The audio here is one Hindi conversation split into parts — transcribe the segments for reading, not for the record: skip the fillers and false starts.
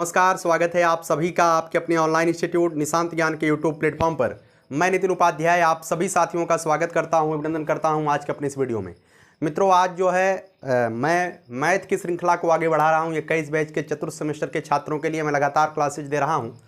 नमस्कार, स्वागत है आप सभी का आपके अपने ऑनलाइन इंस्टीट्यूट निशांत ज्ञान के यूट्यूब प्लेटफॉर्म पर। मैं नितिन उपाध्याय आप सभी साथियों का स्वागत करता हूं, अभिनंदन करता हूं आज के अपने इस वीडियो में। मित्रों, आज जो है मैं मैथ की श्रृंखला को आगे बढ़ा रहा हूं। 21 बैच के चतुर्थ सेमेस्टर के छात्रों के लिए मैं लगातार क्लासेज दे रहा हूँ।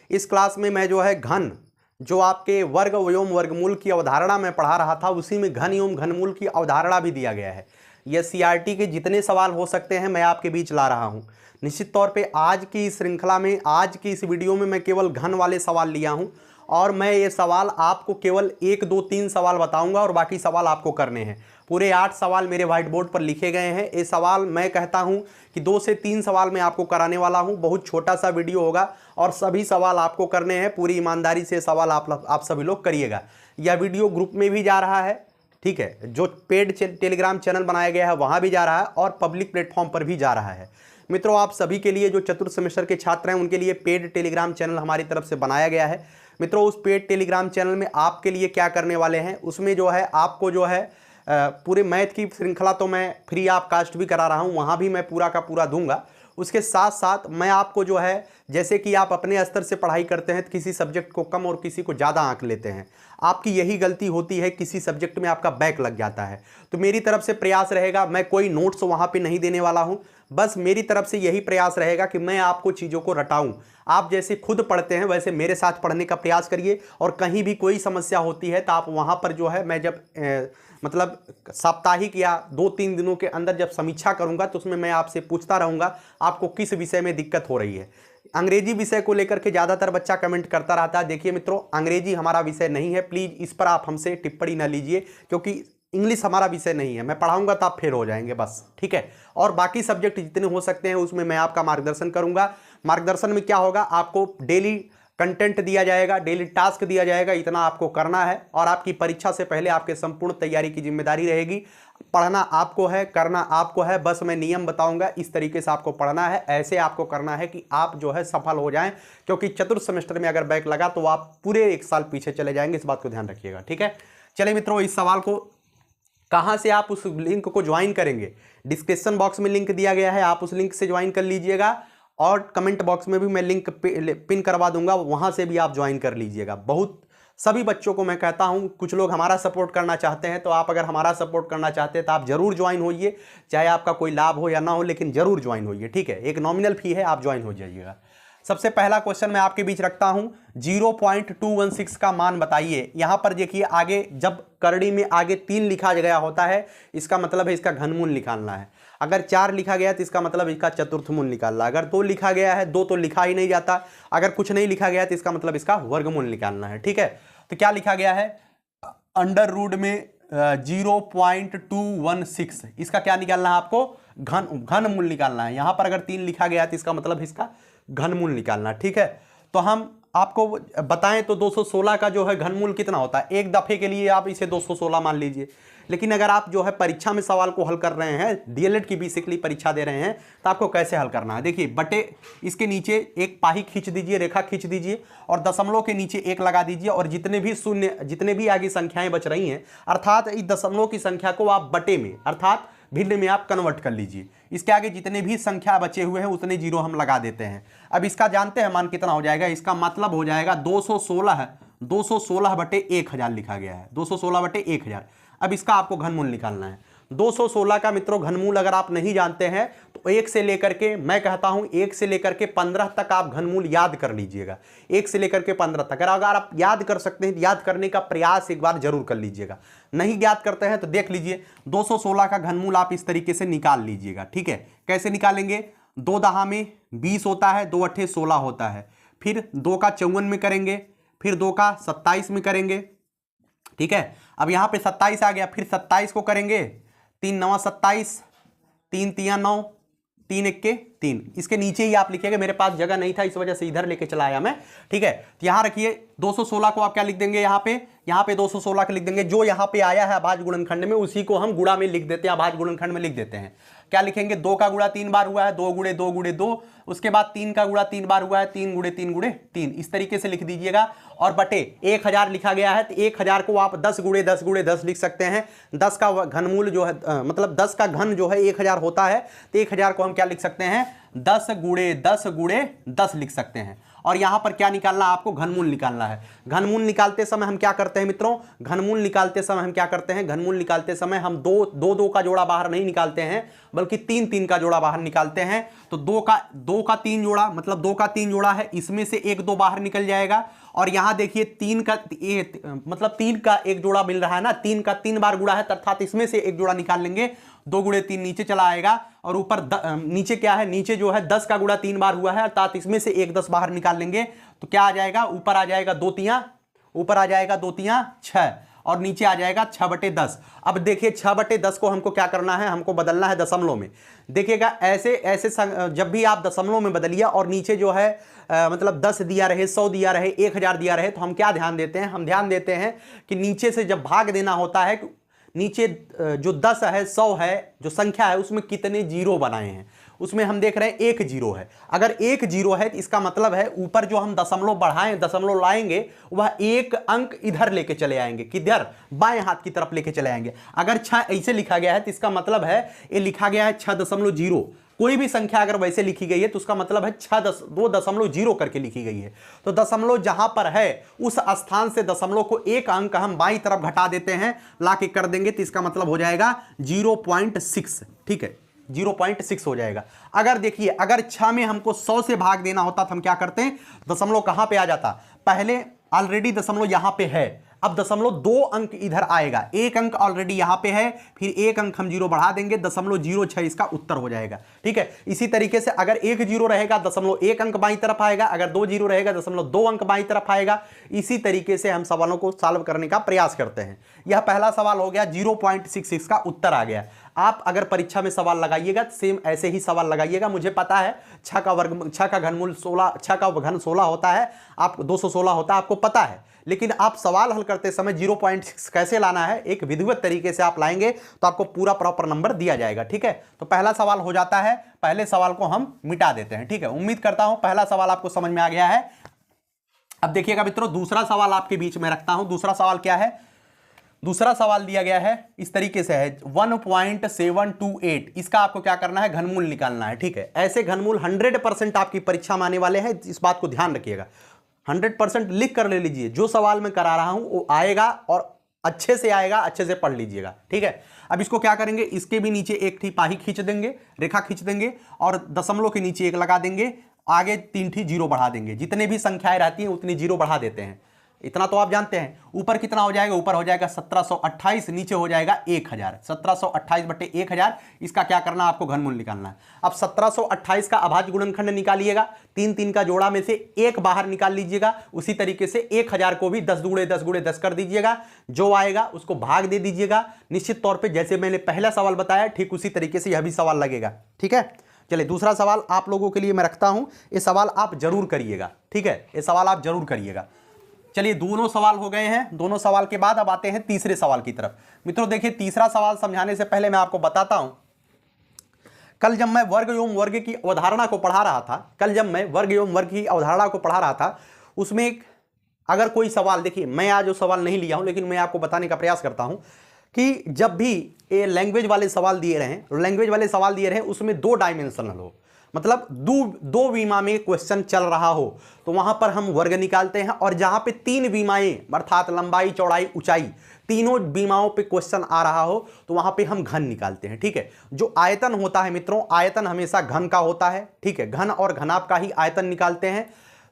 इस क्लास में मैं जो है घन, जो आपके वर्ग एवं वर्गमूल की अवधारणा में पढ़ा रहा था, उसी में घन एवं घनमूल की अवधारणा भी दिया गया है। यह सीआरटी के जितने सवाल हो सकते हैं मैं आपके बीच ला रहा हूं। निश्चित तौर पे आज की इस श्रृंखला में, आज की इस वीडियो में मैं केवल घन वाले सवाल लिया हूं और मैं ये सवाल आपको केवल 1 2 3 सवाल बताऊंगा और बाकी सवाल आपको करने हैं। पूरे 8 सवाल मेरे व्हाइट बोर्ड पर लिखे गए हैं। ये सवाल मैं कहता हूं कि 2 से 3 सवाल मैं आपको कराने वाला हूं। बहुत छोटा सा वीडियो होगा और सभी सवाल आपको करने हैं। पूरी ईमानदारी से सवाल आप सभी लोग करिएगा। यह वीडियो ग्रुप में भी जा रहा है, ठीक है, जो पेड टेलीग्राम चैनल बनाया गया है वहाँ भी जा रहा है और पब्लिक प्लेटफॉर्म पर भी जा रहा है। मित्रों, आप सभी के लिए जो चतुर्थ सेमेस्टर के छात्र हैं उनके लिए पेड टेलीग्राम चैनल हमारी तरफ से बनाया गया है। मित्रों, उस पेड टेलीग्राम चैनल में आपके लिए क्या करने वाले हैं, उसमें जो है आपको जो है पूरे मैथ की श्रृंखला तो मैं फ्री ऑफ कास्ट भी करा रहा हूँ, वहाँ भी मैं पूरा का पूरा दूंगा। उसके साथ साथ मैं आपको जो है, जैसे कि आप अपने स्तर से पढ़ाई करते हैं तो किसी सब्जेक्ट को कम और किसी को ज़्यादा आंक लेते हैं, आपकी यही गलती होती है, किसी सब्जेक्ट में आपका बैक लग जाता है। तो मेरी तरफ से प्रयास रहेगा, मैं कोई नोट्स वहाँ पे नहीं देने वाला हूँ, बस मेरी तरफ से यही प्रयास रहेगा कि मैं आपको चीज़ों को रटाऊँ। आप जैसे खुद पढ़ते हैं वैसे मेरे साथ पढ़ने का प्रयास करिए और कहीं भी कोई समस्या होती है तो आप वहाँ पर जो है, मैं जब मतलब साप्ताहिक या 2-3 दिनों के अंदर जब समीक्षा करूंगा तो उसमें मैं आपसे पूछता रहूंगा आपको किस विषय में दिक्कत हो रही है। अंग्रेजी विषय को लेकर के ज़्यादातर बच्चा कमेंट करता रहता है। देखिए मित्रों, अंग्रेजी हमारा विषय नहीं है, प्लीज़ इस पर आप हमसे टिप्पणी न लीजिए, क्योंकि इंग्लिश हमारा विषय नहीं है। मैं पढ़ाऊंगा तो आप फेल हो जाएंगे बस, ठीक है। और बाकी सब्जेक्ट जितने हो सकते हैं उसमें मैं आपका मार्गदर्शन करूंगा। मार्गदर्शन में क्या होगा, आपको डेली कंटेंट दिया जाएगा, डेली टास्क दिया जाएगा, इतना आपको करना है और आपकी परीक्षा से पहले आपके संपूर्ण तैयारी की जिम्मेदारी रहेगी। पढ़ना आपको है, करना आपको है, बस मैं नियम बताऊंगा, इस तरीके से आपको पढ़ना है, ऐसे आपको करना है कि आप जो है सफल हो जाएं। क्योंकि चतुर्थ सेमेस्टर में अगर बैक लगा तो आप पूरे 1 साल पीछे चले जाएंगे, इस बात को ध्यान रखिएगा, ठीक है। चलिए मित्रों, इस सवाल को कहाँ से आप उस लिंक को ज्वाइन करेंगे, डिस्क्रिप्शन बॉक्स में लिंक दिया गया है, आप उस लिंक से ज्वाइन कर लीजिएगा और कमेंट बॉक्स में भी मैं लिंक पिन करवा दूंगा, वहां से भी आप ज्वाइन कर लीजिएगा। बहुत सभी बच्चों को मैं कहता हूं, कुछ लोग हमारा सपोर्ट करना चाहते हैं, तो आप अगर हमारा सपोर्ट करना चाहते हैं तो आप जरूर ज्वाइन होइए, चाहे आपका कोई लाभ हो या ना हो, लेकिन जरूर ज्वाइन होइए, ठीक है। एक नॉमिनल फी है, आप ज्वाइन हो जाइएगा। सबसे पहला क्वेश्चन मैं आपके बीच रखता हूं, 0.216 का मान बताइए। यहां पर देखिए, आगे जब करड़ी में आगे 3 लिखा गया होता है, इसका मतलब है इसका घनमूल निकालना है। अगर 4 लिखा गया तो इसका मतलब इसका चतुर्थमूल निकालना। अगर 2 लिखा गया है, 2 तो लिखा ही नहीं जाता। अगर कुछ नहीं लिखा गया तो इसका मतलब इसका वर्गमूल निकालना है, ठीक है। तो क्या लिखा गया है, अंडर रूट में 0.216, इसका क्या निकालना है आपको, घनमूल निकालना है। यहां पर अगर 3 लिखा गया तो इसका मतलब इसका घनमूल निकालना, ठीक है। तो हम आपको बताएं तो 216 का जो है घनमूल कितना होता है, एक दफे के लिए आप इसे 216 मान लीजिए। लेकिन अगर आप जो है परीक्षा में सवाल को हल कर रहे हैं, डीएलएड की बेसिकली परीक्षा दे रहे हैं, तो आपको कैसे हल करना है, देखिए, बटे इसके नीचे एक पाही खींच दीजिए, रेखा खींच दीजिए और दशमलव के नीचे 1 लगा दीजिए और जितने भी शून्य, जितने भी आगे संख्याएं बच रही हैं, अर्थात इस दशमलव की संख्या को आप बटे में अर्थात भिन्न में आप कन्वर्ट कर लीजिए। इसके आगे जितने भी संख्या बचे हुए हैं उतने 0 हम लगा देते हैं। अब इसका जानते हैं मान कितना हो जाएगा, इसका मतलब हो जाएगा 216 बटे 1000 लिखा गया है, 216 बटे 1000। अब इसका आपको घनमूल निकालना है। 216 का मित्रों घनमूल अगर आप नहीं जानते हैं तो 1 से लेकर के, मैं कहता हूं 1 से लेकर के 15 तक आप घनमूल याद कर लीजिएगा। 1 से लेकर के 15 तक अगर आप याद कर सकते हैं, याद करने का प्रयास एक बार जरूर कर लीजिएगा। नहीं याद करते हैं तो देख लीजिए, 216 का घनमूल आप इस तरीके से निकाल लीजिएगा, ठीक है। कैसे निकालेंगे, 2 दहा में 20 होता है, 2 अट्ठे 16 होता है, फिर 2 का 54 में करेंगे, फिर 2 का 27 में करेंगे, ठीक है। अब यहां पे 27 आ गया, फिर 27 को करेंगे, 3 9 27, 3 3 9, 3 1 3। इसके नीचे ही आप लिखिएगा, मेरे पास जगह नहीं था इस वजह से इधर लेके चला आया मैं, ठीक है। तो यहां रखिए 216 को आप क्या लिख देंगे, यहाँ पे 216 का लिख देंगे, जो यहाँ पे आया है अभाज्य गुणनखंड में उसी को हम गुणा में लिख देते हैं, अभाज्य गुणनखंड में लिख देते हैं। क्या लिखेंगे, 2 का गुणा 3 बार हुआ है, 2 गुणे 2 गुणे 2, उसके बाद 3 का गुणा 3 बार हुआ है, 3 गुणे 3 गुणे 3, इस तरीके से लिख दीजिएगा। और बटे 1000 लिखा गया है तो 1000 को आप 10 गुणे 10 गुणे 10 लिख सकते हैं। 10 का घनमूल जो है मतलब 10 का घन जो है 1000 होता है, तो 1000 को हम क्या लिख सकते हैं, 10 गुणे 10 गुणे 10 लिख सकते हैं। और यहां पर क्या निकालना है, आपको घनमूल निकालना है। घनमूल निकालते समय हम क्या करते हैं मित्रों, घनमूल निकालते समय हम क्या करते हैं, घनमूल निकालते समय हम दो का जोड़ा बाहर नहीं निकालते हैं, बल्कि 3 का जोड़ा बाहर निकालते हैं। तो 2 का 3 जोड़ा, मतलब 2 का 3 जोड़ा है, इसमें से 1 2 बाहर निकल जाएगा। और यहां देखिए 3 का मतलब 3 का एक जोड़ा मिल रहा है ना, 3 का 3 बार गुणा है, अर्थात इसमें से एक जोड़ा निकाल लेंगे, 2 गुणे 3 नीचे चला आएगा। और ऊपर नीचे क्या है, नीचे जो है 10 का गुणा 3 बार हुआ है, अर्थात इसमें से 1 10 बाहर निकाल लेंगे, तो क्या आ जाएगा, ऊपर आ जाएगा 2 तियां, ऊपर आ जाएगा 2 तियां 6, और नीचे आ जाएगा 6/10। अब देखिए 6/10 को हमको क्या करना है, हमको बदलना है दशमलव में। देखिएगा ऐसे जब भी आप दशमलव में बदलिए और नीचे जो है मतलब 10 दिया रहे, 100 दिया रहे, 1000 दिया रहे, तो हम क्या ध्यान देते हैं, हम ध्यान देते हैं कि नीचे से जब भाग देना होता है, नीचे जो 10 है, 100 है, जो संख्या है उसमें कितने जीरो बनाए हैं, उसमें हम देख रहे हैं 1 जीरो है। अगर 1 जीरो है तो इसका मतलब है ऊपर जो हम दशमलव बढ़ाएं, दशमलव लाएंगे, वह 1 अंक इधर लेके चले आएंगे, किधर, बाएं हाथ की तरफ लेके चले आएंगे। अगर 6 ऐसे लिखा गया है तो इसका मतलब है ये लिखा गया है 6.0। कोई भी संख्या अगर वैसे लिखी गई है तो उसका मतलब है 2.0 करके लिखी गई है। तो दशमलव जहां पर है उस स्थान से दशमलव को 1 अंक हम बाईं तरफ घटा देते हैं, लाके कर देंगे, तो इसका मतलब हो जाएगा 0.6। ठीक है, 0.6 हो जाएगा। अगर देखिए अगर 6 में हमको 100 से भाग देना होता तो हम क्या करते हैं, दशमलव कहां पे आ जाता, पहले ऑलरेडी दशमलव यहां पे है, अब दशमलव 2 अंक इधर आएगा, 1 अंक ऑलरेडी यहां पे है, फिर 1 अंक हम 0 बढ़ा देंगे, 0.06 इसका उत्तर हो जाएगा। ठीक है, इसी तरीके से अगर 1 जीरो रहेगा, 1 अंक बाईं तरफ आएगा, अगर 2 जीरो रहेगा, 2 अंक बाईं तरफ आएगा। इसी तरीके से हम सवालों को सॉल्व करने का प्रयास करते हैं। यह पहला सवाल हो गया, 0.66 का उत्तर आ गया। आप अगर परीक्षा में सवाल लगाइएगा तो सेम ऐसे ही सवाल लगाइएगा। मुझे पता है 6 का घनमूल 16, 6 का घन 16 होता है, आप 216 होता है, आपको पता है, लेकिन आप सवाल हल करते समय 0.6 कैसे लाना है, एक विधिवत तरीके से आप लाएंगे तो आपको पूरा प्रॉपर नंबर दिया जाएगा। ठीक है, तो पहला सवाल हो जाता है, पहले सवाल को हम मिटा देते हैं। ठीक है, उम्मीद करता हूं पहला सवाल आपको समझ में आ गया है। अब देखिएगा मित्रों, दूसरा सवाल आपके बीच में रखता हूं। दूसरा सवाल क्या है, दूसरा सवाल दिया गया है इस तरीके से है 1.728, इसका आपको क्या करना है, घनमूल निकालना है। ठीक है, ऐसे घनमूल 100% आपकी परीक्षा में आने वाले हैं, इस बात को ध्यान रखिएगा। 100% लिख कर ले लीजिए, जो सवाल मैं करा रहा हूं वो आएगा और अच्छे से आएगा, अच्छे से पढ़ लीजिएगा। ठीक है, अब इसको क्या करेंगे, इसके भी नीचे एक तिपाही खींच देंगे, रेखा खींच देंगे, और दशमलव के नीचे 1 लगा देंगे, आगे 3 जीरो बढ़ा देंगे। जितने भी संख्याएं रहती हैं उतनी जीरो बढ़ा देते हैं, इतना तो आप जानते हैं। ऊपर कितना हो जाएगा, ऊपर हो जाएगा 1728, नीचे हो जाएगा 1000, 1728/1000, इसका क्या करना है, आपको घनमूल निकालना है। अब 1728 का अभाज्य गुणनखंड निकालिएगा, 3 का जोड़ा में से 1 बाहर निकाल लीजिएगा। उसी तरीके से 1000 को भी 10 गुणे 10 गुणे 10 कर दीजिएगा, जो आएगा उसको भाग दे दीजिएगा। निश्चित तौर पर जैसे मैंने पहला सवाल बताया ठीक उसी तरीके से यह भी सवाल लगेगा। ठीक है, चलिए दूसरा सवाल आप लोगों के लिए मैं रखता हूं, ये सवाल आप जरूर करिएगा। ठीक है, ये सवाल आप जरूर करिएगा। चलिए दोनों सवाल हो गए हैं। दोनों सवाल के बाद अब आते हैं तीसरे सवाल की तरफ। मित्रों देखिए, तीसरा सवाल समझाने से पहले मैं आपको बताता हूं, कल जब मैं वर्ग एवं वर्ग की अवधारणा को पढ़ा रहा था, उसमें अगर कोई सवाल, देखिए मैं आज वो सवाल नहीं लिया हूं, लेकिन मैं आपको बताने का प्रयास करता हूं कि जब भी ये लैंग्वेज वाले सवाल दिए रहे, उसमें 2 डायमेंशनल हो, मतलब दो विमा में क्वेश्चन चल रहा हो, तो वहां पर हम वर्ग निकालते हैं। और जहां पे 3 विमाएं अर्थात लंबाई, चौड़ाई, ऊंचाई, तीनों विमाओं पे क्वेश्चन आ रहा हो, तो वहां पे हम घन निकालते हैं। ठीक है, जो आयतन होता है मित्रों, आयतन हमेशा घन का होता है। ठीक है, घन और घनाभ का ही आयतन निकालते हैं।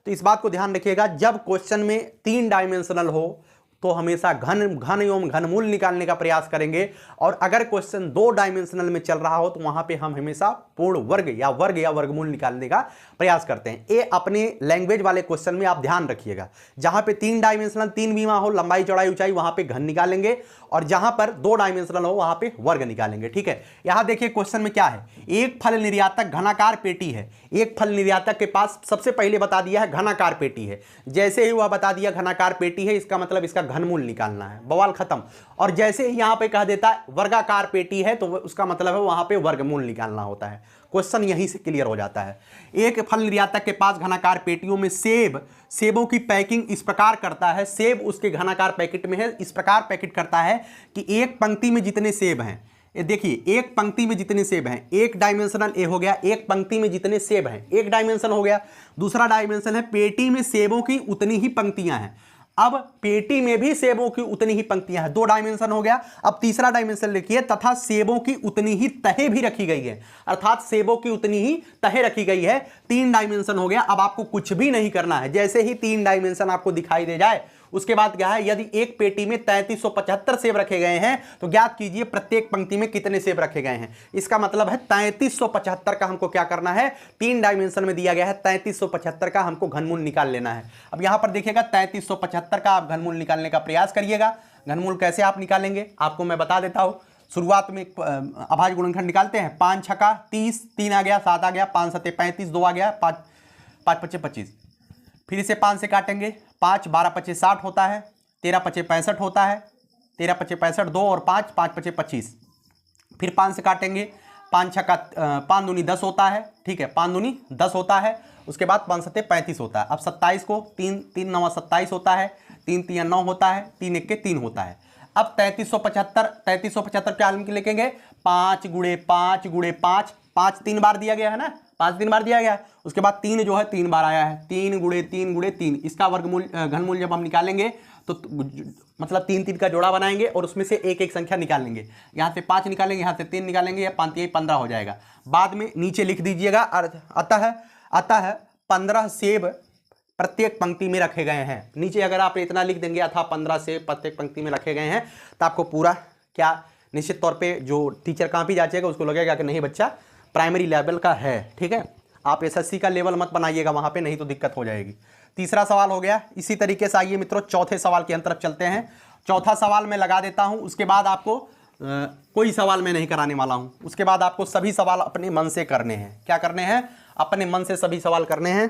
तो इस बात को ध्यान रखिएगा, जब क्वेश्चन में 3 डायमेंशनल हो तो हमेशा घन एवं घनमूल निकालने का प्रयास करेंगे। और अगर क्वेश्चन 2 डायमेंशनल में चल रहा हो तो वहां पे हम हमेशा पूर्ण वर्ग या वर्गमूल निकालने का प्रयास करते हैं। ये अपने लैंग्वेज वाले क्वेश्चन में आप ध्यान रखिएगा, जहां पे 3 डायमेंशनल, 3 विमा हो, लंबाई, चौड़ाई, ऊंचाई, वहां पे घन निकालेंगे, और जहां पर 2 डायमेंशनल हो वहां पे वर्ग निकालेंगे। ठीक है, यहां देखिए क्वेश्चन में क्या है, एक फल निर्यातक घनाकार पेटी है। एक फल निर्यातक के पास सबसे पहले बता दिया है घनाकार पेटी है। जैसे ही वह बता दिया घनाकार पेटी है, इसका मतलब इसका घनमूल निकालना है, बवाल खत्म। और जैसे ही यहां पे कह देता है वर्गाकार पेटी है, तो उसका मतलब है वहां पे वर्गमूल निकालना होता है। क्वेश्चन यहीं से क्लियर हो जाता है। एक फल निर्यातक के पास घनाकार पेटियों में सेबों की पैकिंग इस प्रकार करता है, सेब उसके घनाकार पैकेट में है, इस प्रकार पैकेट करता है कि एक पंक्ति में जितने सेब हैं, ये देखिए एक पंक्ति में जितने सेब हैं, एक डायमेंशनल ए हो गया, एक पंक्ति में जितने सेब हैं एक डायमेंशन हो गया। दूसरा डायमेंशन है पेटी में सेबों की उतनी ही पंक्तियां हैं। अब पेटी में भी सेबों की उतनी ही पंक्तियां हैं, 2 डायमेंशन हो गया। अब तीसरा डायमेंशन लिखिए, तथा सेबों की उतनी ही तहें भी रखी गई है, अर्थात सेबों की उतनी ही तहें रखी गई है। 3 डायमेंशन हो गया। अब आपको कुछ भी नहीं करना है, जैसे ही 3 डायमेंशन आपको दिखाई दे जाए उसके बाद क्या है, यदि एक पेटी में 3375 सेब रखे गए हैं तो ज्ञात कीजिए प्रत्येक पंक्ति में कितने सेब रखे गए हैं। इसका मतलब है 3375 का हमको क्या करना है, 3 डायमेंशन में दिया गया है 3375 का हमको घनमूल निकाल लेना है। अब यहां पर देखिएगा 3375 का आप घनमूल निकालने का प्रयास करिएगा। घनमूल कैसे आप निकालेंगे आपको मैं बता देता हूं। शुरुआत में अभाज्य गुणनखंड निकालते हैं, 5 छक्का 30, 3 आ गया, 7 आ गया, 5 सत्ते 35, 2 आ गया, 5 पच्चे 25। फिर इसे 5 से काटेंगे, 5 12 पच्चे 60 होता है, 13 पच्चे 65 होता है, 13 पच्चे 65, 2 और 5 5 पच्चे 25। फिर 5 से काटेंगे, 5 छक्का 5 दूनी 10 होता है, ठीक है, 5 दूनी 10 होता है। उसके बाद 5 सत्ते 35 होता है। अब 27 को 3 9 27 होता है, 3 3 9 होता है, 3 1 3 होता है। अब 3375 क्या लिखेंगे, 5 गुणे 5 गुणे 5, 5 3 बार दिया गया है ना, 5 3 बार दिया गया है। उसके बाद 3 जो है 3 बार आया है, 3 गुणे 3 गुणे 3। इसका वर्गमूल घनमूल जब हम निकालेंगे तो मतलब 3 3 का जोड़ा बनाएंगे और उसमें से एक एक संख्या निकालेंगे। यहाँ से 5 निकालेंगे, यहाँ से 3 निकालेंगे, या 5 3 15 हो जाएगा। बाद में नीचे लिख दीजिएगा, अतः 15 सेब प्रत्येक पंक्ति में रखे गए हैं। नीचे अगर आप इतना लिख देंगे, अतः 15 सेब प्रत्येक पंक्ति में रखे गए हैं, तो आपको पूरा क्या निश्चित तौर पे जो टीचर कॉपी जांचेगा उसको लगेगा कि नहीं बच्चा प्राइमरी लेवल का है। ठीक है, आप एसएससी का लेवल मत बनाइएगा वहाँ पे, नहीं तो दिक्कत हो जाएगी। तीसरा सवाल हो गया। इसी तरीके से आइए मित्रों चौथे सवाल की तरफ चलते हैं। चौथा सवाल मैं लगा देता हूँ, उसके बाद आपको कोई सवाल मैं नहीं कराने वाला हूँ। उसके बाद आपको सभी सवाल अपने मन से करने हैं। क्या करने हैं, अपने मन से सभी सवाल करने हैं।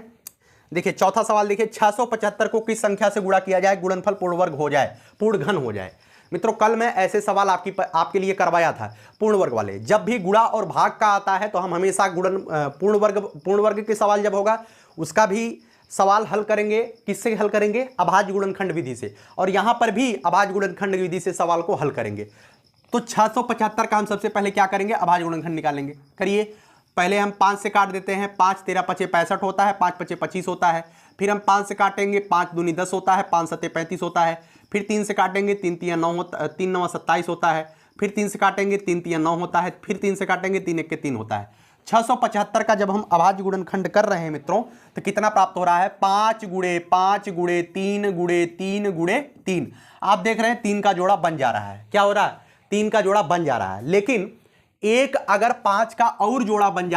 देखिए चौथा सवाल देखिए, 675 को किस संख्या से गुणा किया जाए गुणनफल पूर्ण वर्ग हो जाए, पूर्ण घन हो जाए। मित्रों कल मैं ऐसे सवाल आपके लिए करवाया था पूर्ण वर्ग वाले। जब भी गुणा और भाग का आता है तो हम हमेशा पूर्ण वर्ग के सवाल जब होगा उसका भी सवाल हल करेंगे। किससे हल करेंगे, अभाज्य गुणनखंड विधि से, और यहां पर भी अभाज्य गुणनखंड विधि से सवाल को हल करेंगे। तो 675 का हम सबसे पहले क्या करेंगे, अभाज्य गुणनखंड निकालेंगे। करिए, पहले हम 5 से काट देते हैं, 5 13 पचे 65 होता है, 5 पचे 25 होता है। फिर हम 5 से काटेंगे, 5 दूनी 10 होता है, 5 सत्ते 35 होता है। फिर 3 से काटेंगे, 3 3 9 होता, 3 9 27 होता है। फिर 3 से काटेंगे, 3 3 9 होता है। फिर 3 से काटेंगे, 3 1 3 होता है। 675 का जब हम अभाज्य गुणनखंड कर रहे हैं मित्रों, तो कितना प्राप्त हो रहा है, 5 गुणे 5 गुणे 3 गुणे 3 गुणे 3। आप देख रहे हैं 3 का जोड़ा बन जा रहा है। क्या हो रहा है, 3 का जोड़ा बन जा रहा है। लेकिन एक अगर 5 का और जोड़ा बन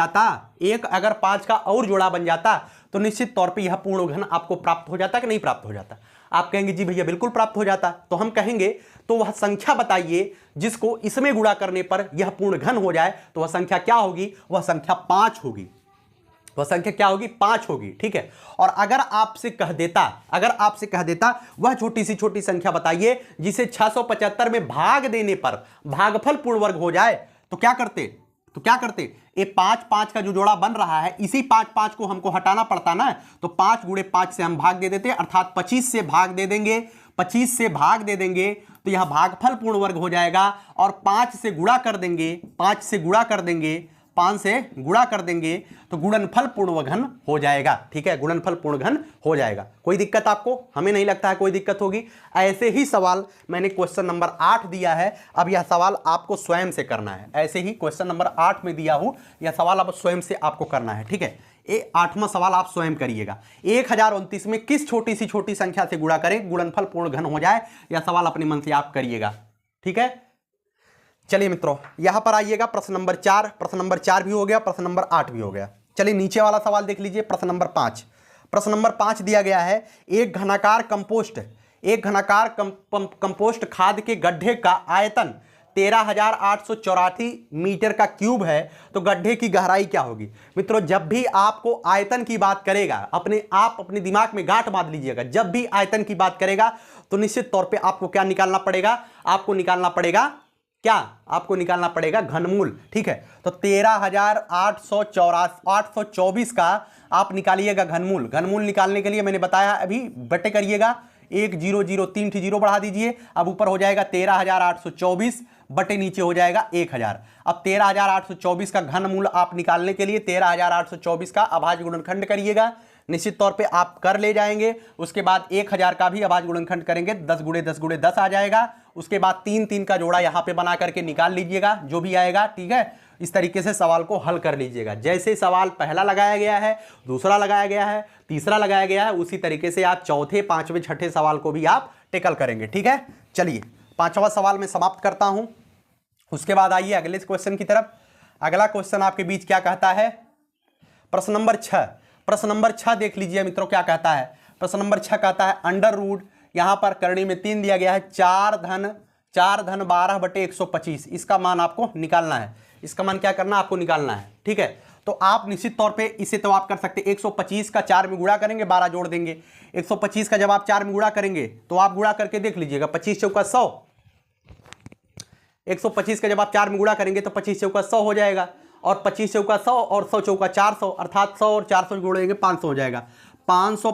जाता, तो निश्चित तौर पे यह पूर्ण घन आपको प्राप्त हो जाता कि नहीं प्राप्त हो जाता। आप कहेंगे जी भैया बिल्कुल प्राप्त हो जाता। तो हम कहेंगे तो वह संख्या बताइए जिसको इसमें गुणा करने पर यह पूर्ण घन हो जाए। तो वह संख्या क्या होगी, वह संख्या 5 होगी। वह संख्या क्या होगी, 5 होगी। ठीक है, और अगर आपसे कह देता वह छोटी सी संख्या बताइए जिसे 675 में भाग देने पर भागफल पूर्ण वर्ग हो जाए, तो क्या करते, ये 5 5 का जो जोड़ा बन रहा है, इसी 5 5 को हमको हटाना पड़ता ना। तो 5 गुणे 5 से हम भाग दे देते, अर्थात 25 से भाग दे देंगे। 25 से भाग दे देंगे तो यह भागफल पूर्ण वर्ग हो जाएगा। और 5 से गुणा कर देंगे, 5 से गुणा कर देंगे तो गुणनफल पूर्ण घन हो जाएगा। ठीक है, गुणनफल पूर्ण घन हो जाएगा। कोई दिक्कत आपको, हमें नहीं लगता है कोई दिक्कत होगी। ऐसे ही सवाल मैंने क्वेश्चन नंबर 8 दिया है, अब यह सवाल आपको स्वयं से करना है। ऐसे ही क्वेश्चन नंबर 8 में दिया हूं, यह सवाल अब स्वयं से आपको करना है। ठीक है, ये 8वां सवाल आप स्वयं करिएगा। 1029 में किस छोटी संख्या से गुणा करें गुणनफल पूर्ण घन हो जाए, यह सवाल अपने मन से आप करिएगा। ठीक है, चलिए मित्रों यहां पर आइएगा। प्रश्न नंबर 4 भी हो गया, प्रश्न नंबर 8 भी हो गया। चलिए नीचे वाला सवाल देख लीजिए। प्रश्न नंबर 5 दिया गया है, एक घनाकार कंपोस्ट खाद के गड्ढे का आयतन 13,884 मीटर का क्यूब है, तो गड्ढे की गहराई क्या होगी। मित्रों जब भी आपको आयतन की बात करेगा, अपने दिमाग में गांठ बांध लीजिएगा। जब भी आयतन की बात करेगा तो निश्चित तौर पे आपको क्या निकालना पड़ेगा, आपको निकालना पड़ेगा क्या आपको निकालना पड़ेगा घनमूल। ठीक है, तो 13,824 का आप निकालिएगा घनमूल। घनमूल निकालने के लिए मैंने बताया अभी, बटे करिएगा, 1 0 0 3 जीरो बढ़ा दीजिए, अब ऊपर हो जाएगा 13,824 बटे नीचे हो जाएगा 1000। अब 13,824 का घनमूल आप निकालने के लिए 13,824 का अभाज्य गुणनखंड करिएगा, निश्चित तौर पे आप कर ले जाएंगे। उसके बाद 1000 का भी अभाज्य गुणनखंड करेंगे, 10 गुणे 10 गुणे 10 आ जाएगा। उसके बाद 3 3 का जोड़ा यहां पे बना करके निकाल लीजिएगा जो भी आएगा। ठीक है, इस तरीके से सवाल को हल कर लीजिएगा। जैसे सवाल पहला लगाया गया है, दूसरा लगाया गया है, तीसरा लगाया गया है, उसी तरीके से आप चौथे, पांचवें, छठे सवाल को भी आप टेकल करेंगे। ठीक है, चलिए पांचवा सवाल में समाप्त करता हूं। उसके बाद आइए अगले क्वेश्चन की तरफ। अगला क्वेश्चन आपके बीच क्या कहता है, प्रश्न नंबर 6। प्रश्न नंबर 6 देख लीजिए मित्रों, क्या कहता है। प्रश्न नंबर 6 कहता है अंडर रूट, यहां पर करणी में 3 दिया गया है, 4 धन 12 बटे 125, इसका मान आपको निकालना है। इसका मान क्या करना, आपको निकालना है। ठीक है, तो आप निश्चित तौर पे इसे तो आप कर सकते हैं, 125 का 4 में गुणा करेंगे, 12 जोड़ देंगे। 125 का जब आप 4 में गुणा करेंगे तो आप गुणा करके देख लीजिएगा, 25 चौका 100। 125 का जब आप 4 में गुणा करेंगे तो 25 चौका 100 हो जाएगा, और 25 चौका 100 और 100 चौका 400, अर्थात 100 और 400 जोड़ेंगे 500 हो जाएगा। 500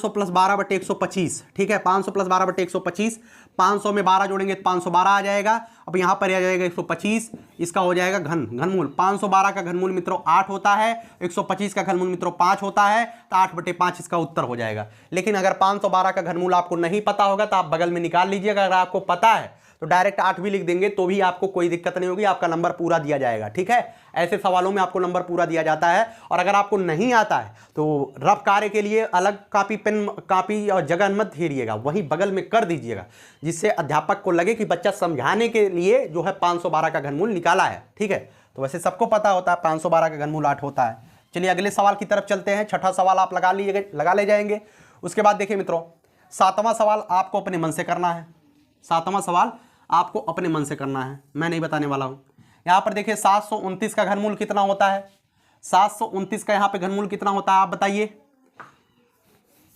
प्लस 12 बटे 125। ठीक है, 500 प्लस 12 बटे 125, 500 में 12 जोड़ेंगे तो 512 आ जाएगा। अब यहाँ पर आ जाएगा 125, इसका हो जाएगा घनमूल। 512 का घनमूल मित्रों 8 होता है, 125 का घनमूल मित्रों 5 होता है, तो 8 बटे 5 इसका उत्तर हो जाएगा। लेकिन अगर 512 का घनमूल आपको नहीं पता होगा तो आप बगल में निकाल लीजिएगा। अगर आपको पता है तो डायरेक्ट 8 भी लिख देंगे तो भी आपको कोई दिक्कत नहीं होगी, आपका नंबर पूरा दिया जाएगा। ठीक है, ऐसे सवालों में आपको नंबर पूरा दिया जाता है। और अगर आपको नहीं आता है तो रफ कार्य के लिए अलग कॉपी, पेन, कॉपी और जगह मत घेरिएगा, वहीं बगल में कर दीजिएगा, जिससे अध्यापक को लगे कि बच्चा समझाने के लिए जो है 512 का घनमूल निकाला है। ठीक है, तो वैसे सबको पता होता है 512 का घनमूल 8 होता है। चलिए अगले सवाल की तरफ चलते हैं। छठा सवाल आप लगा ले जाएंगे। उसके बाद देखिए मित्रों, 7वां सवाल आपको अपने मन से करना है। 7वां सवाल आपको अपने मन से करना है, मैं नहीं बताने वाला हूं। यहां पर देखिए 729 का घनमूल कितना होता है। 729 का यहां पे घनमूल कितना होता है, आप बताइए।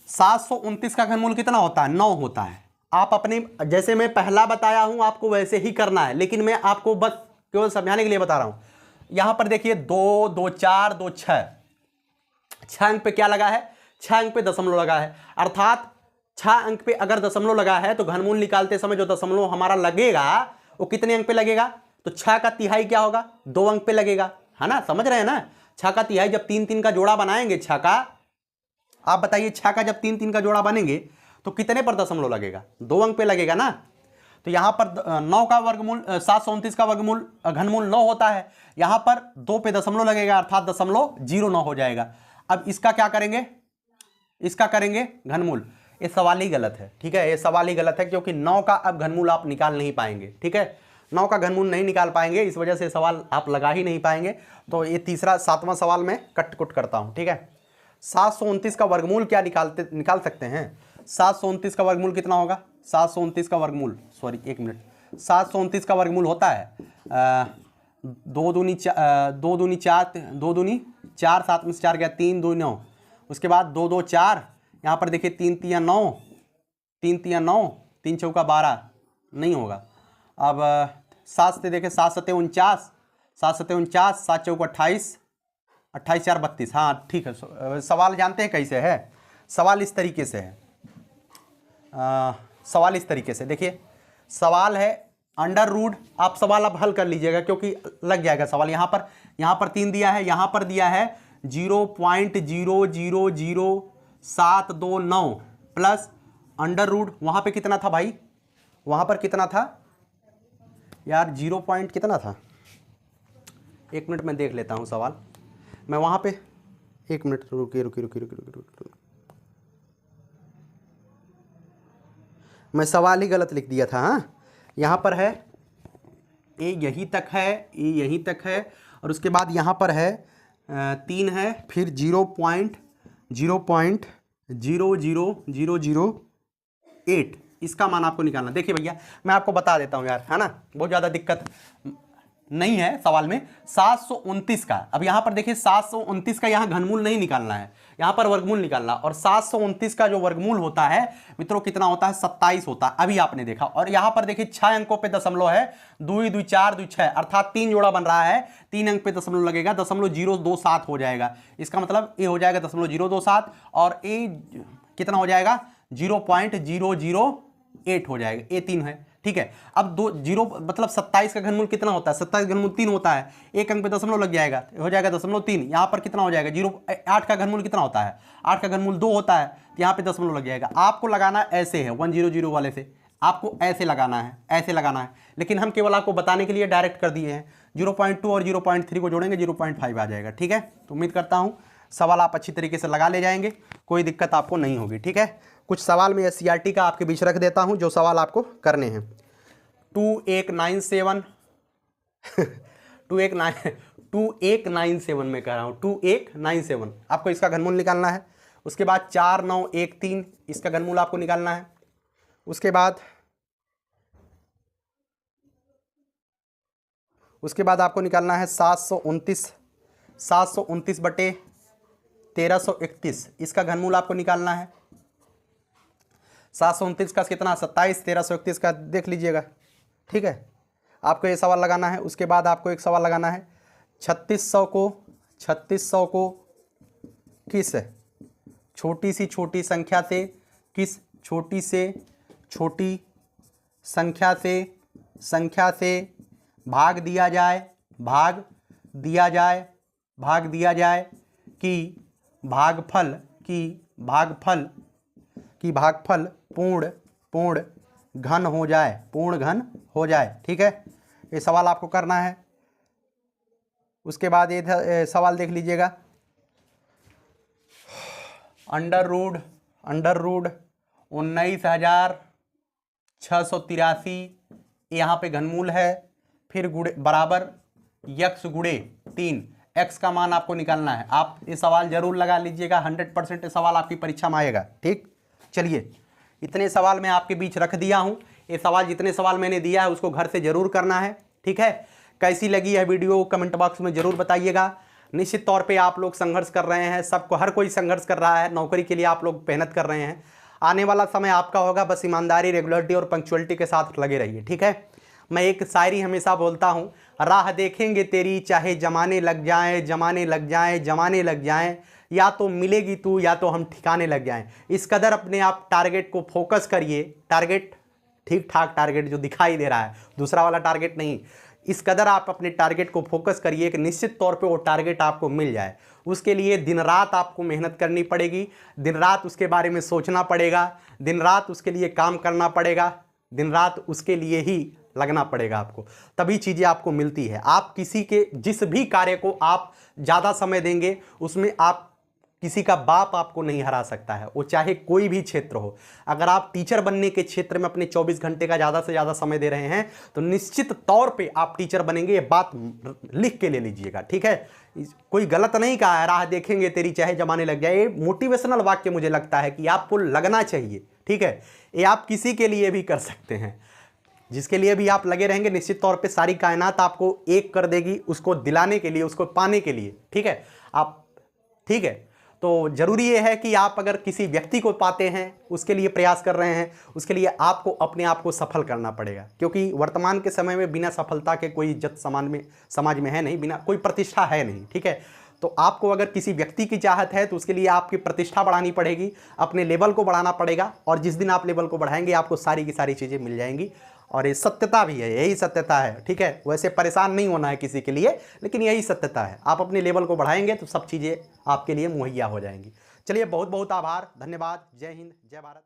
729 का घनमूल कितना होता है, 9 होता है। आप अपने, जैसे मैं पहला बताया हूं आपको वैसे ही करना है, लेकिन मैं आपको बस केवल समझाने के लिए बता रहा हूं। यहां पर देखिए 2 2 4 2 6 अंक पे क्या लगा है, 6 अंक पे दशमलव लगा है, अर्थात 6 अंक पे अगर दशमलव लगा है तो घनमूल निकालते समय जो दशमलव हमारा लगेगा वो कितने अंक पे लगेगा, तो 6 का तिहाई क्या होगा, 2 अंक पे लगेगा, है ना, समझ रहे हैं ना। 6 का तिहाई जब 3 3 का जोड़ा बनाएंगे 6 का, आप बताइए 6 का जब 3 3 का जोड़ा बनेंगे तो कितने पर दशमलव लगेगा, 2 अंक पे लगेगा ना। तो यहां पर 9 का वर्गमूल, 729 का वर्गमूल घनमूल 9 होता है, यहां पर 2 पे दशमलव लगेगा, अर्थात 0.09 हो जाएगा। अब इसका क्या करेंगे, इसका करेंगे घनमूल। ये सवाल ही गलत है। ठीक है, ये सवाल ही गलत है, क्योंकि 9 का अब घनमूल आप निकाल नहीं पाएंगे। ठीक है, 9 का घनमूल नहीं निकाल पाएंगे, इस वजह से सवाल आप लगा ही नहीं पाएंगे। तो ये 7वां सवाल में कट कुट करता हूं। ठीक है, 729 का वर्गमूल क्या निकाल सकते हैं। 729 का वर्गमूल कितना होगा, 729 का वर्गमूल, सॉरी 1 मिनट, 729 का वर्गमूल होता है 2 दूनी 4, 2 दूनी 4, 7 में से 4 गया, 3 2 9, उसके बाद 2 2 4, यहाँ पर देखिए 3 3 9, 3 3 9, 3 चौका 12, नहीं होगा। अब 7 से देखें, 7 7 49, 7 7 49, 7 चौका 28, 28 4 32, हाँ ठीक है। सवाल जानते हैं कैसे है, सवाल इस तरीके से है। सवाल इस तरीके से देखिए, सवाल है अंडर रूट, आप सवाल अब हल कर लीजिएगा क्योंकि लग जाएगा सवाल। यहाँ पर 3 दिया है, यहाँ पर दिया है 0.0000729 प्लस अंडर रूट, वहाँ पे कितना था भाई, वहाँ पर कितना था यार, 0 पॉइंट कितना था, 1 मिनट में देख लेता हूँ सवाल मैं वहाँ पे, 1 मिनट रुकिए, मैं सवाल ही गलत लिख दिया था। हाँ, यहाँ पर है ए यहीं तक है, ए यहीं तक है, और उसके बाद यहाँ पर है 3 है, फिर 0.00008, इसका मान आपको निकालना। देखिए भैया मैं आपको बता देता हूँ यार, है ना, बहुत ज़्यादा दिक्कत नहीं है सवाल में, 729 का। अब यहां पर देखिए 729 का यहां घनमूल नहीं निकालना है, यहां पर वर्गमूल निकालना। और 729 का जो वर्गमूल होता है मित्रों कितना होता है, 27 होता है, अभी आपने देखा। और यहां पर देखिए 6 अंकों पे दशमलव है, 2 2 4 2 6, अर्थात 3 जोड़ा बन रहा है, 3 अंक पे दशमलव लगेगा, 0.027 हो जाएगा। इसका मतलब ए हो जाएगा 0.027 और ए कितना हो जाएगा, 0.008 हो जाएगा, ए 3 है। ठीक है, अब 0 मतलब 27 का घनमूल कितना होता है, 27 घनमूल 3 होता है, एक अंक पे दशमलव लग जाएगा, हो जाएगा 0.3। यहाँ पर कितना हो जाएगा, 8 का घनमूल कितना होता है, 8 का घनमूल 2 होता है, यहाँ पे दशमलव लग जाएगा। आपको लगाना ऐसे है, 100 वाले से आपको ऐसे लगाना है, ऐसे लगाना है, लेकिन हम केवल आपको बताने के लिए डायरेक्ट कर दिए हैं। 0.2 और 0.3 को जोड़ेंगे 0.5 आ जाएगा। ठीक है, तो उम्मीद करता हूँ सवाल आप अच्छी तरीके से लगा ले जाएंगे, कोई दिक्कत आपको नहीं होगी। ठीक है, कुछ सवाल मैं SCERT का आपके बीच रख देता हूं जो सवाल आपको करने हैं। 2197 2197 में कह रहा हूं, 2197 आपको इसका घनमूल निकालना है। उसके बाद 4913 इसका घनमूल आपको निकालना है। उसके बाद आपको निकालना है 729 बटे 1331 इसका घनमूल आपको निकालना है। 729 का कितना, 27, 1331 का देख लीजिएगा। ठीक है, आपको ये सवाल लगाना है। उसके बाद आपको एक सवाल लगाना है, 3600 को किस छोटी से छोटी संख्या से, किस छोटी से छोटी संख्या से भाग दिया जाए कि भागफल पूर्ण घन हो जाए। ठीक है, ये सवाल आपको करना है। उसके बाद ये सवाल देख लीजिएगा, अंडर रूट 19,683 यहाँ पे घनमूल है, फिर गुणे बराबर यक्स गुणे 3, एक्स का मान आपको निकालना है। आप ये सवाल जरूर लगा लीजिएगा, 100% ये सवाल आपकी परीक्षा में आएगा। ठीक, चलिए इतने सवाल मैं आपके बीच रख दिया हूं। ये सवाल जितने सवाल मैंने दिया है उसको घर से जरूर करना है। ठीक है, कैसी लगी है वीडियो कमेंट बॉक्स में जरूर बताइएगा। निश्चित तौर पे आप लोग संघर्ष कर रहे हैं, सबको हर कोई संघर्ष कर रहा है, नौकरी के लिए आप लोग मेहनत कर रहे हैं। आने वाला समय आपका होगा, बस ईमानदारी, रेगुलरिटी और पंक्चुअलिटी के साथ लगे रहिए। ठीक है, मैं एक शायरी हमेशा बोलता हूँ, राह देखेंगे तेरी चाहे जमाने लग जाएं, या तो मिलेगी तू या तो हम ठिकाने लग जाएं। इस कदर अपने आप टारगेट को फोकस करिए, टारगेट ठीक ठाक टारगेट जो दिखाई दे रहा है, दूसरा वाला टारगेट नहीं। इस कदर आप अपने टारगेट को फोकस करिए कि निश्चित तौर पे वो टारगेट आपको मिल जाए। उसके लिए दिन रात आपको मेहनत करनी पड़ेगी, दिन रात उसके बारे में सोचना पड़ेगा, दिन रात उसके लिए काम करना पड़ेगा, दिन रात उसके लिए ही लगना पड़ेगा आपको, तभी चीज़ें आपको मिलती है। आप किसी के जिस भी कार्य को आप ज़्यादा समय देंगे उसमें आप किसी का बाप आपको नहीं हरा सकता है, वो चाहे कोई भी क्षेत्र हो। अगर आप टीचर बनने के क्षेत्र में अपने 24 घंटे का ज़्यादा से ज़्यादा समय दे रहे हैं तो निश्चित तौर पे आप टीचर बनेंगे, ये बात लिख के ले लीजिएगा। ठीक है, कोई गलत नहीं कहा है, राह देखेंगे तेरी चाहे जमाने लग जाए, ये मोटिवेशनल वाक्य मुझे लगता है कि आपको लगना चाहिए। ठीक है, ये आप किसी के लिए भी कर सकते हैं, जिसके लिए भी आप लगे रहेंगे निश्चित तौर पे सारी कायनात आपको एक कर देगी, उसको दिलाने के लिए, उसको पाने के लिए। ठीक है, आप ठीक है, तो ज़रूरी ये है कि आप अगर किसी व्यक्ति को पाते हैं, उसके लिए प्रयास कर रहे हैं, उसके लिए आपको अपने आप को सफल करना पड़ेगा, क्योंकि वर्तमान के समय में बिना सफलता के कोई इज्जत समाज में है नहीं, बिना कोई प्रतिष्ठा है नहीं। ठीक है, तो आपको अगर किसी व्यक्ति की चाहत है तो उसके लिए आपकी प्रतिष्ठा बढ़ानी पड़ेगी, अपने लेवल को बढ़ाना पड़ेगा, और जिस दिन आप लेवल को बढ़ाएंगे आपको सारी की सारी चीज़ें मिल जाएंगी। और ये सत्यता भी है, यही सत्यता है। ठीक है, वैसे परेशान नहीं होना है किसी के लिए, लेकिन यही सत्यता है। आप अपने लेवल को बढ़ाएंगे तो सब चीज़ें आपके लिए मुहैया हो जाएंगी। चलिए, बहुत बहुत आभार, धन्यवाद, जय हिंद, जय भारत।